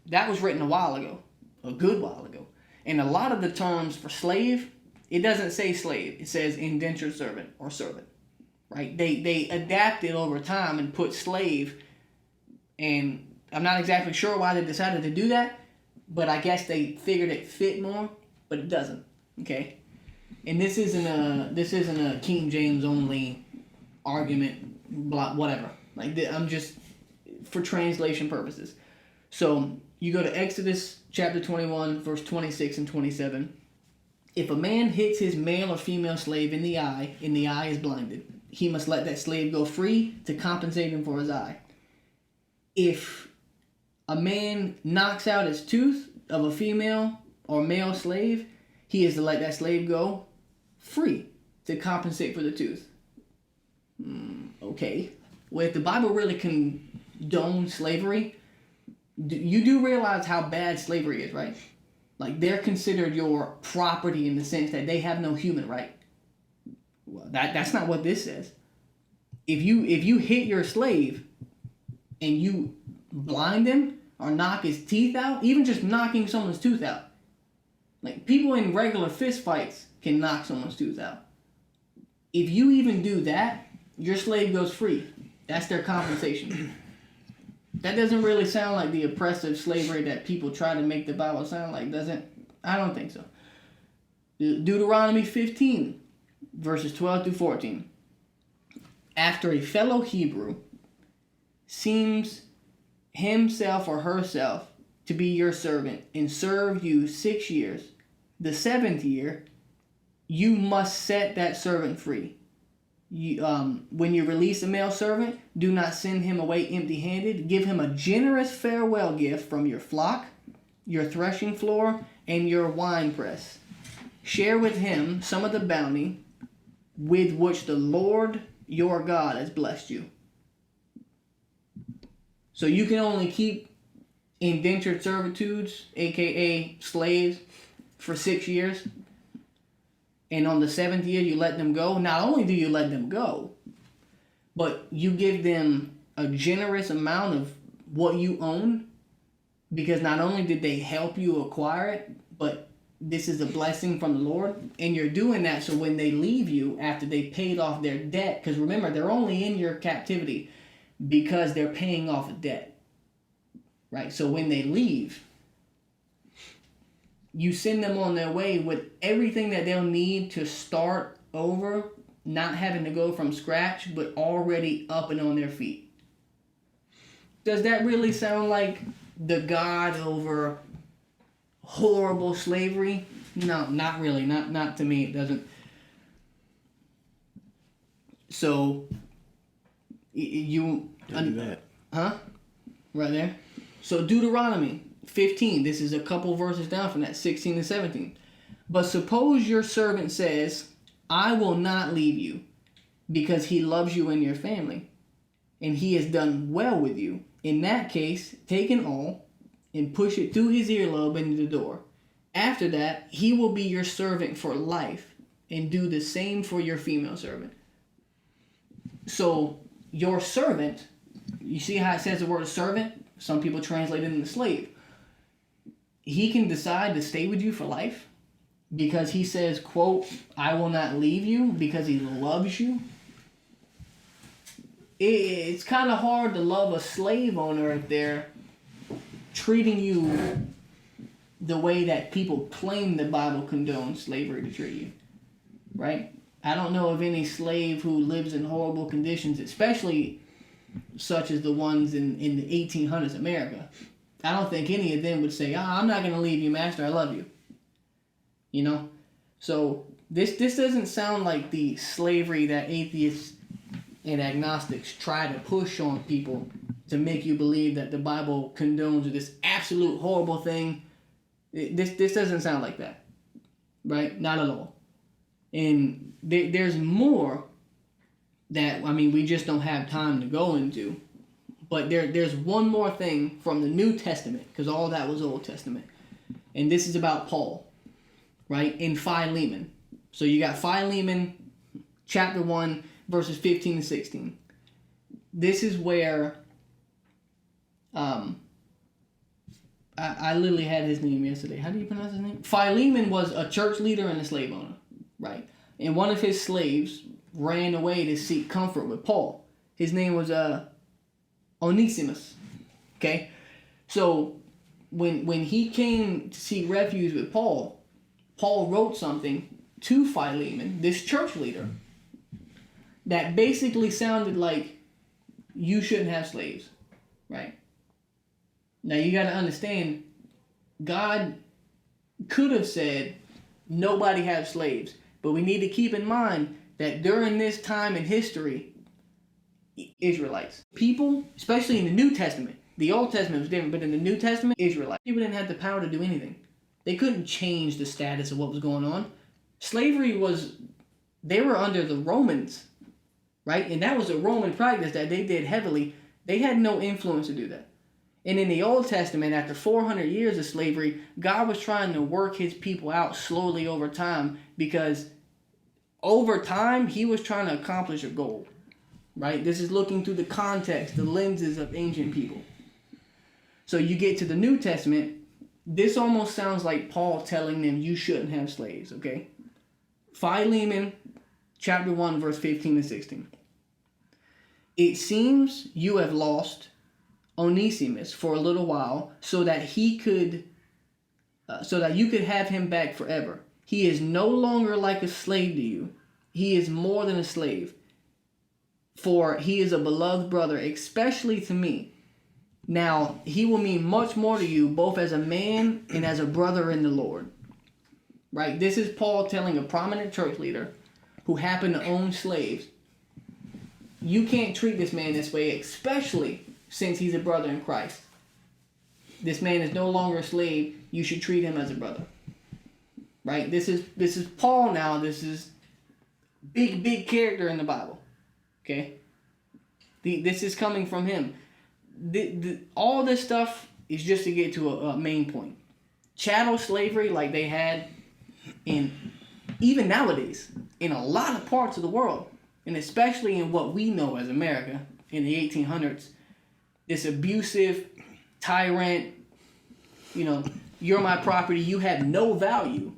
that was written a while ago, a good while ago. And a lot of the terms for slave, it doesn't say slave. It says indentured servant or servant, right? They adapted over time and put slave, and I'm not exactly sure why they decided to do that, but I guess they figured it fit more, but it doesn't, okay? And this isn't a King James only argument, blah, whatever. Like I'm just for translation purposes. So you go to Exodus chapter 21, verse 26 and 27. If a man hits his male or female slave in the eye, and the eye is blinded, he must let that slave go free to compensate him for his eye. If a man knocks out his tooth of a female or male slave, he is to let that slave go free to compensate for the tooth. Okay. Well, if the Bible really condones slavery, you do realize how bad slavery is, right? Like, they're considered your property in the sense that they have no human right. Well, that's not what this says. If you hit your slave and you blind him or knock his teeth out, even just knocking someone's tooth out, like people in regular fist fights can knock someone's tooth out. If you even do that, your slave goes free. That's their compensation. That doesn't really sound like the oppressive slavery that people try to make the Bible sound like, does it? I don't think so. Deuteronomy 15, verses 12 through 14. After a fellow Hebrew seems himself or herself to be your servant and serve you 6 years, the 7th year, you must set that servant free. When you release a male servant, do not send him away empty-handed. Give him a generous farewell gift from your flock, your threshing floor, and your winepress. Share with him some of the bounty with which the Lord your God has blessed you. So you can only keep indentured servitudes, aka slaves, for 6 years. And on the 7th year, you let them go. Not only do you let them go, but you give them a generous amount of what you own, because not only did they help you acquire it, but this is a blessing from the Lord. And you're doing that so when they leave you after they paid off their debt, because remember, they're only in your captivity because they're paying off a debt, right? So when they leave, you send them on their way with everything that they'll need to start over, not having to go from scratch, but already up and on their feet. Does that really sound like the God over horrible slavery? No, not really. Not to me, it doesn't. So, you... Do that. Huh? Right there. So Deuteronomy 15, this is a couple verses down from that, 16 and 17. But suppose your servant says, I will not leave you, because he loves you and your family, and he has done well with you. In that case, take an awl and push it through his earlobe into the door. After that, he will be your servant for life, and do the same for your female servant. So, your servant, you see how it says the word servant? Some people translate it into slave. He can decide to stay with you for life because he says, quote, I will not leave you, because he loves you. It's kind of hard to love a slave owner if they're treating you the way that people claim the Bible condones slavery to treat you, right? I don't know of any slave who lives in horrible conditions, especially such as the ones in the 1800s America. I don't think any of them would say, I'm not going to leave you, master, I love you. You know? So this doesn't sound like the slavery that atheists and agnostics try to push on people to make you believe that the Bible condones this absolute horrible thing. This doesn't sound like that. Right? Not at all. And there's more that, we just don't have time to go into. But there's one more thing from the New Testament, because all that was Old Testament. And this is about Paul, right? In Philemon. So you got Philemon, chapter 1, verses 15 and 16. This is where I literally had his name yesterday. How do you pronounce his name? Philemon was a church leader and a slave owner, right? And one of his slaves ran away to seek comfort with Paul. His name was Onesimus. Okay? So when he came to seek refuge with Paul, Paul wrote something to Philemon, this church leader, that basically sounded like you shouldn't have slaves, right? Now you got to understand, God could have said nobody have slaves, but we need to keep in mind that during this time in history, Israelites, people, especially in the New Testament, the Old Testament was different, but in the New Testament, Israelites, people didn't have the power to do anything. They couldn't change the status of what was going on. Slavery was, they were under the Romans, right? And that was a Roman practice that they did heavily. They had no influence to do that. And in the Old Testament, after 400 years of slavery, God was trying to work his people out slowly over time, because over time, he was trying to accomplish a goal, right? This is looking through the context, the lenses of ancient people. So you get to the New Testament, this almost sounds like Paul telling them you shouldn't have slaves, okay? Philemon, chapter 1, verse 15 and 16. It seems you have lost Onesimus for a little while, so that you could have him back forever. He is no longer like a slave to you. He is more than a slave, for he is a beloved brother, especially to me. Now, he will mean much more to you, both as a man and as a brother in the Lord. Right? This is Paul telling a prominent church leader who happened to own slaves, you can't treat this man this way, especially since he's a brother in Christ. This man is no longer a slave. You should treat him as a brother. Right? This is Paul now. This is big character in the Bible. Okay? This is coming from him. All this stuff is just to get to a main point. Chattel slavery, like they had in, even nowadays, in a lot of parts of the world, and especially in what we know as America in the 1800s, this abusive tyrant, you're my property, you have no value.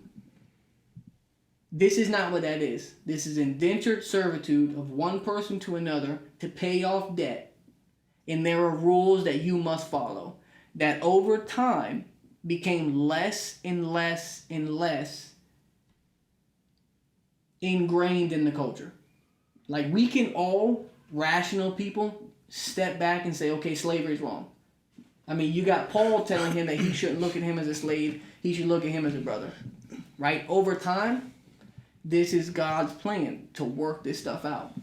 This is not what that is. This is indentured servitude of one person to another to pay off debt. And there are rules that you must follow that over time became less and less and less ingrained in the culture. Like, we can all, rational people, step back and say, okay, slavery is wrong. I mean, you got Paul telling him that he shouldn't look at him as a slave. He should look at him as a brother. Right? Over time, this is God's plan to work this stuff out.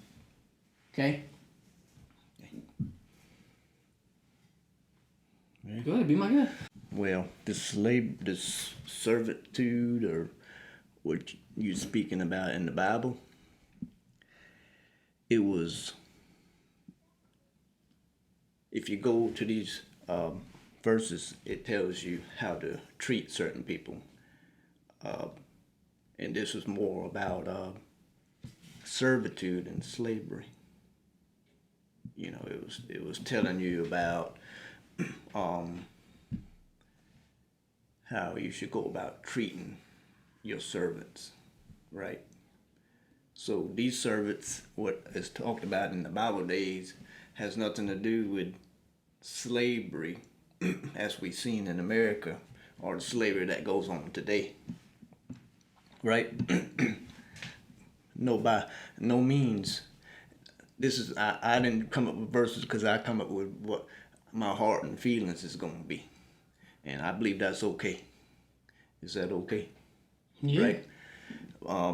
Okay? Go ahead, be my guest. Well, this servitude, or what you're speaking about in the Bible, it was, if you go to these verses, it tells you how to treat certain people. And this was more about servitude and slavery. It was telling you about how you should go about treating your servants, right? So these servants, what is talked about in the Bible days, has nothing to do with slavery as we've seen in America, or the slavery that goes on today, right? By no means. This is, I didn't come up with verses because I come up with what my heart and feelings is going to be. And I believe that's okay. Is that okay? Yeah. Right?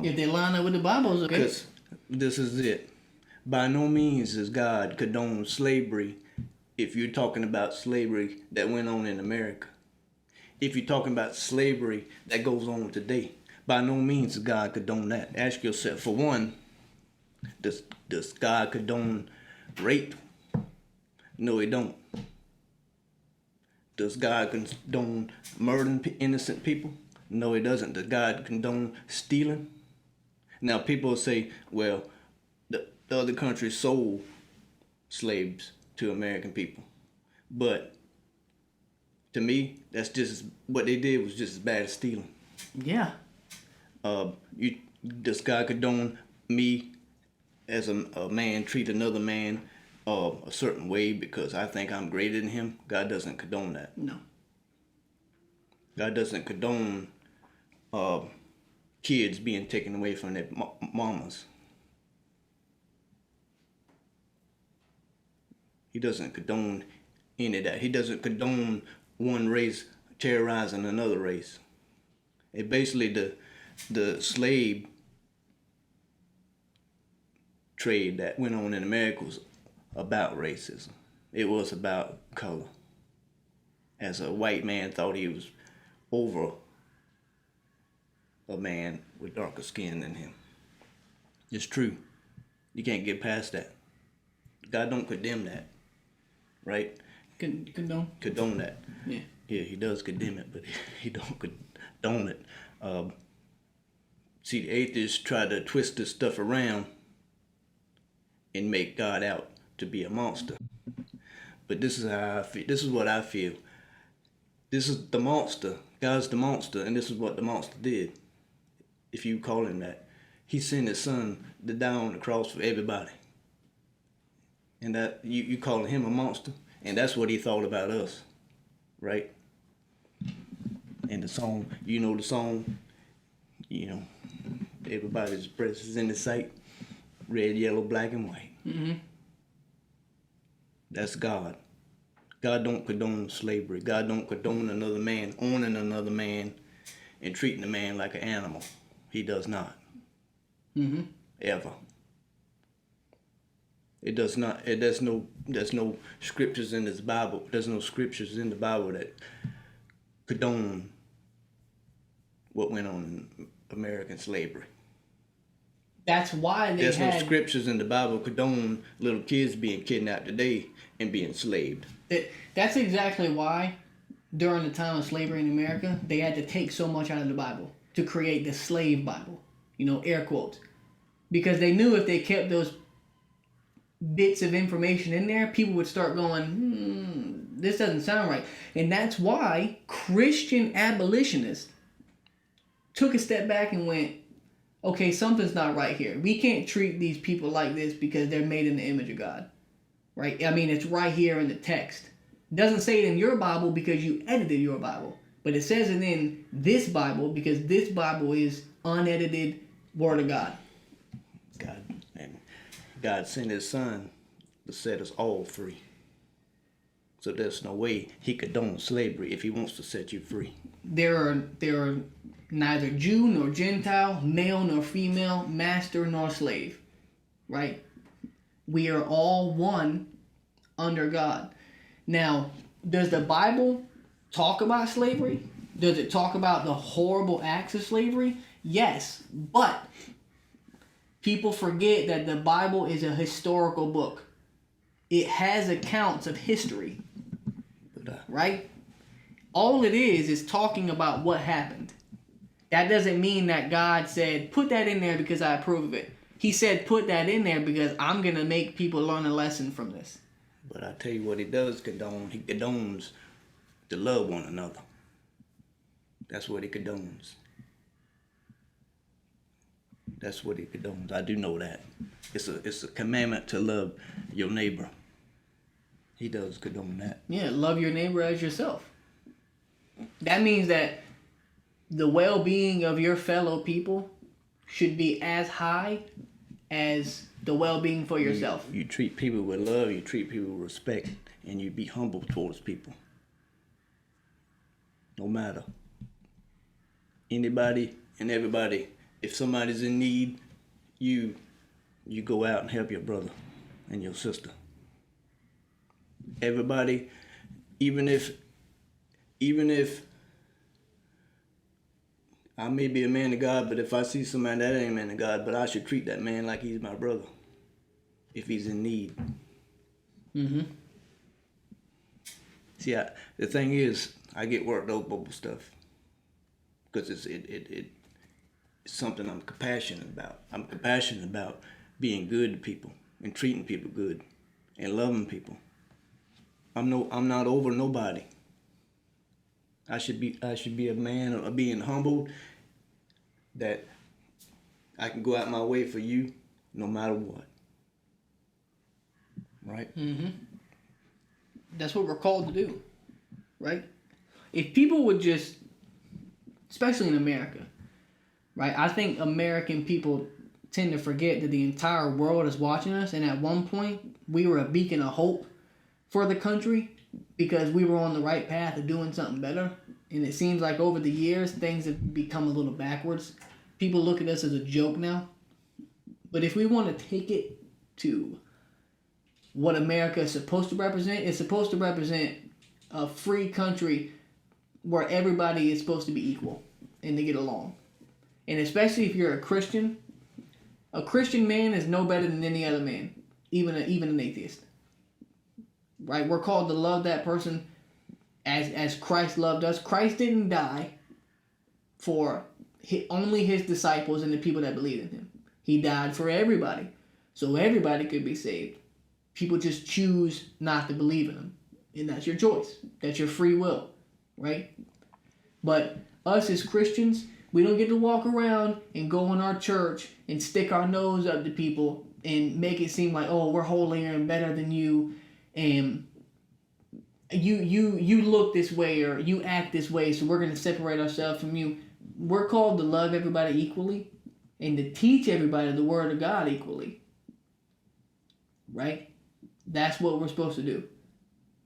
If they line up with the Bible, it's okay. Because this is it. By no means does God condone slavery if you're talking about slavery that went on in America. If you're talking about slavery that goes on today, by no means does God condone that. Ask yourself, for one, does God condone rape? No, he don't. Does God condone murdering innocent people? No, he doesn't. Does God condone stealing? Now, people say, well, the other countries sold slaves to American people. But to me, that's just what they did was just as bad as stealing. Yeah. Does God condone me as a man treat another man a certain way because I think I'm greater than him? God doesn't condone that. No. God doesn't condone kids being taken away from their mamas. He doesn't condone any of that. He doesn't condone one race terrorizing another race. It basically the slave trade that went on in America was about racism. It was about color. As a white man thought he was over a man with darker skin than him. It's true. You can't get past that. God don't condemn that, right? Condone? Condone that. Yeah. Yeah, he does condemn it, but he don't condone it. See, the atheists try to twist this stuff around and make God out to be a monster. But this is how I feel. This is what I feel. This is the monster. God's the monster, and this is what the monster did. If you call him that, he sent his son to die on the cross for everybody. And that you calling him a monster, and that's what he thought about us, right? And the song, you know the song, you know, everybody's breath is in the sight, red, yellow, black, and white. Mm-hmm. That's God. God don't condone slavery. God don't condone another man owning another man and treating a man like an animal. He does not. Mm-hmm. Ever. It does not. There's no scriptures in this Bible. There's no scriptures in the Bible that condone what went on in American slavery. That's why There's no scriptures in the Bible condone little kids being kidnapped today and being enslaved. That's exactly why during the time of slavery in America, they had to take so much out of the Bible to create the slave Bible, you know, air quotes. Because they knew if they kept those bits of information in there, people would start going, this doesn't sound right. And that's why Christian abolitionists took a step back and went, okay, something's not right here. We can't treat these people like this because they're made in the image of God. Right? I mean, it's right here in the text. It doesn't say it in your Bible because you edited your Bible. But it says it in this Bible because this Bible is unedited Word of God. God sent his son to set us all free. So there's no way he condone slavery if he wants to set you free. There are neither Jew nor Gentile, male nor female, master nor slave. Right? We are all one under God. Now, does the Bible talk about slavery? Does it talk about the horrible acts of slavery? Yes, but people forget that the Bible is a historical book. It has accounts of history, right? All it is talking about what happened. That doesn't mean that God said, put that in there because I approve of it. He said, put that in there because I'm going to make people learn a lesson from this. But I tell you what he does condone. He condones to love one another. That's what he condones. That's what he condones. I do know that. It's a commandment to love your neighbor. He does condone that. Yeah, love your neighbor as yourself. That means that the well-being of your fellow people should be as high as the well-being for yourself. You treat people with love, you treat people with respect, and you be humble towards people. No matter. Anybody and everybody, if somebody's in need, you go out and help your brother and your sister. Everybody, even if I may be a man of God, but if I see somebody that ain't a man of God, but I should treat that man like he's my brother if he's in need. Mm-hmm. See, the thing is, I get worked over stuff because it's something I'm compassionate about. I'm compassionate about being good to people and treating people good and loving people. I'm not over nobody. I should be a man of being humbled, that I can go out my way for you no matter what. Right? Mm-hmm. That's what we're called to do. Right? If people would just, especially in America, right? I think American people tend to forget that the entire world is watching us, and at one point we were a beacon of hope for the country because we were on the right path of doing something better. And it seems like over the years things have become a little backwards. People look at us as a joke now. But if we want to take it to what America is supposed to represent, it's supposed to represent a free country where everybody is supposed to be equal and they get along. And especially if you're a Christian man is no better than any other man, even an atheist. Right? We're called to love that person as Christ loved us. Christ didn't die for only his disciples and the people that believe in him. He died for everybody, so everybody could be saved. People just choose not to believe in him, and that's your choice. That's your free will, right? But us as Christians, we don't get to walk around and go in our church and stick our nose up to people and make it seem like, oh, we're holier and better than you, and you look this way or you act this way, so we're going to separate ourselves from you. We're called to love everybody equally and to teach everybody the Word of God equally, right? That's what we're supposed to do,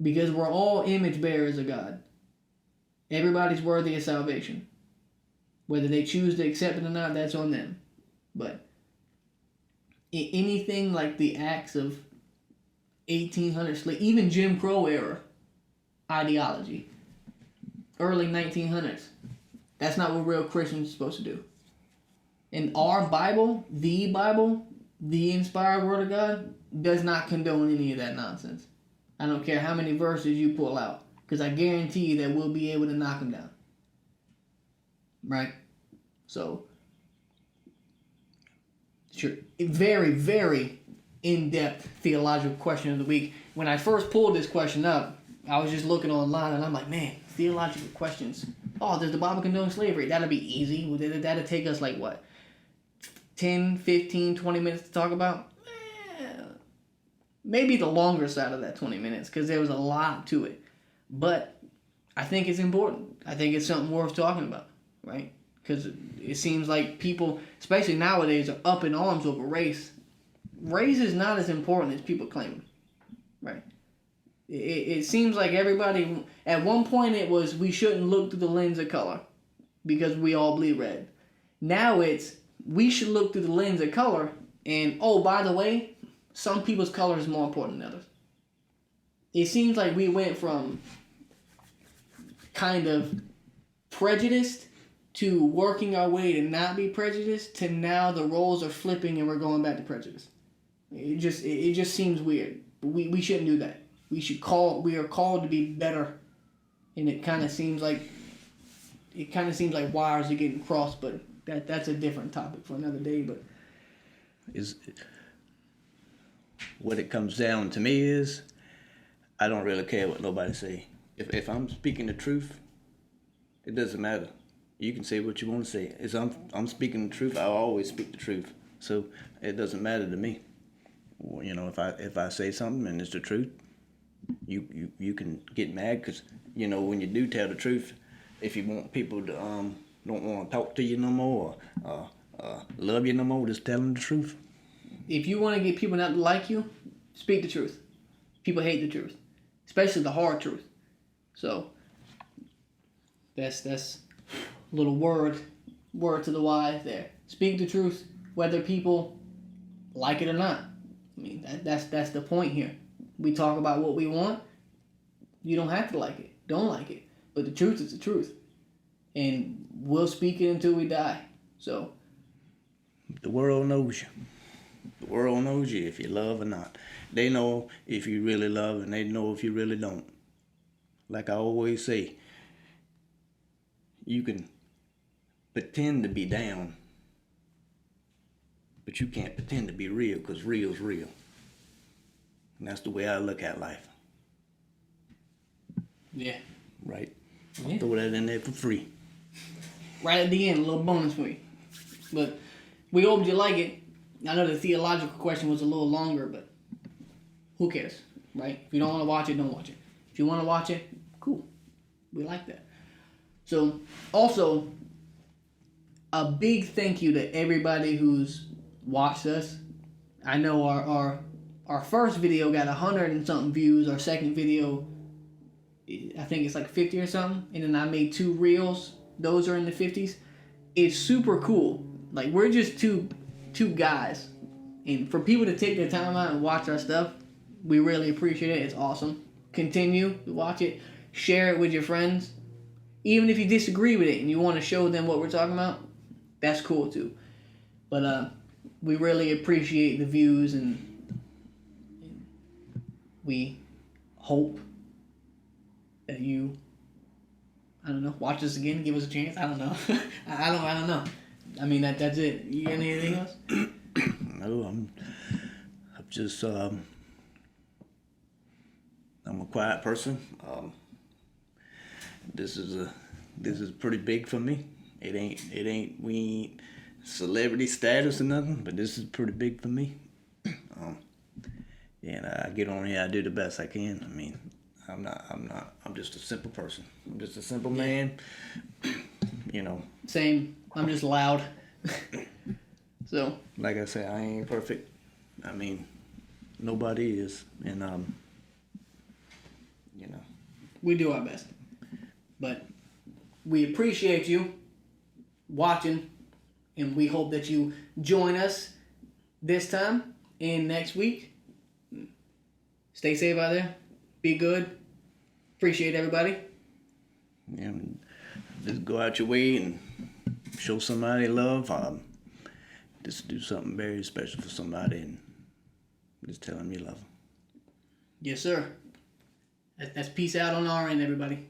because we're all image bearers of God. Everybody's worthy of salvation. Whether they choose to accept it or not, that's on them. But anything like the acts of 1800s, even Jim Crow era ideology, early 1900s, that's not what real Christians are supposed to do. And our Bible, the inspired Word of God, does not condone any of that nonsense. I don't care how many verses you pull out, because I guarantee you that we'll be able to knock them down. Right? So, sure. Very, very in-depth theological question of the week. When I first pulled this question up, I was just looking online and I'm like, man, theological questions. Oh, does the Bible condone slavery? That'll be easy. That'll take us like what? 10, 15, 20 minutes to talk about? Maybe the longer side of that 20 minutes, because there was a lot to it. But I think it's important. I think it's something worth talking about, right? Because it seems like people, especially nowadays, are up in arms over race. Race is not as important as people claim, right? It seems like everybody, at one point it was, we shouldn't look through the lens of color because we all bleed red. Now it's, we should look through the lens of color, and oh, by the way, some people's color is more important than others. It seems like we went from kind of prejudiced to working our way to not be prejudiced to now the roles are flipping and we're going back to prejudice. It just seems weird. We shouldn't do that. We are called to be better, and it kind of seems like wires are getting crossed, but that's a different topic for another day. But what it comes down to me is, I don't really care what nobody say. If I'm speaking the truth, it doesn't matter. You can say what you want to say. As I'm speaking the truth, I'll always speak the truth. So it doesn't matter to me. You know, if I say something and it's the truth, you can get mad because, you know, when you do tell the truth, if you want people to don't want to talk to you no more or love you no more, just tell them the truth. If you want to get people not to like you, speak the truth. People hate the truth, especially the hard truth. So that's a little word to the wise there. Speak the truth, whether people like it or not. I mean, that's the point here. We talk about what we want. You don't have to like it. Don't like it. But the truth is the truth. And we'll speak it until we die. So the world knows you. The world knows you if you love or not. They know if you really love, and they know if you really don't. Like I always say, you can pretend to be down, but you can't pretend to be real, because real's real. And that's the way I look at life. Yeah. Right? Yeah. I'll throw that in there for free. Right at the end, a little bonus for you. But we hope you like it. I know the theological question was a little longer, but who cares, right? If you don't want to watch it, don't watch it. If you want to watch it, cool. We like that. So, also, a big thank you to everybody who's watched us. I know our first video got 100 and something views. Our second video, I think it's like 50 or something. And then I made 2 reels. Those are in the 50s. It's super cool. Like, we're just two guys. And for people to take their time out and watch our stuff, we really appreciate it. It's awesome. Continue to watch it. Share it with your friends. Even if you disagree with it and you want to show them what we're talking about, that's cool too. But we really appreciate the views, and we hope that you, I don't know, watch us again, give us a chance. I don't know. I don't know. I mean, that's it. You got anything else? No, I'm just I'm a quiet person. This is pretty big for me. We ain't celebrity status or nothing, but this is pretty big for me. And I get on here, I do the best I can. I mean, I'm just a simple person. I'm just a simple man. You know. Same. I'm just loud. So. Like I said, I ain't perfect. I mean, nobody is, and you know. We do our best, but we appreciate you watching, and we hope that you join us this time and next week. Stay safe out there. Be good. Appreciate everybody. Yeah, just go out your way and show somebody love. Just do something very special for somebody and just tell them you love them. Yes, sir. That's peace out on our end, everybody.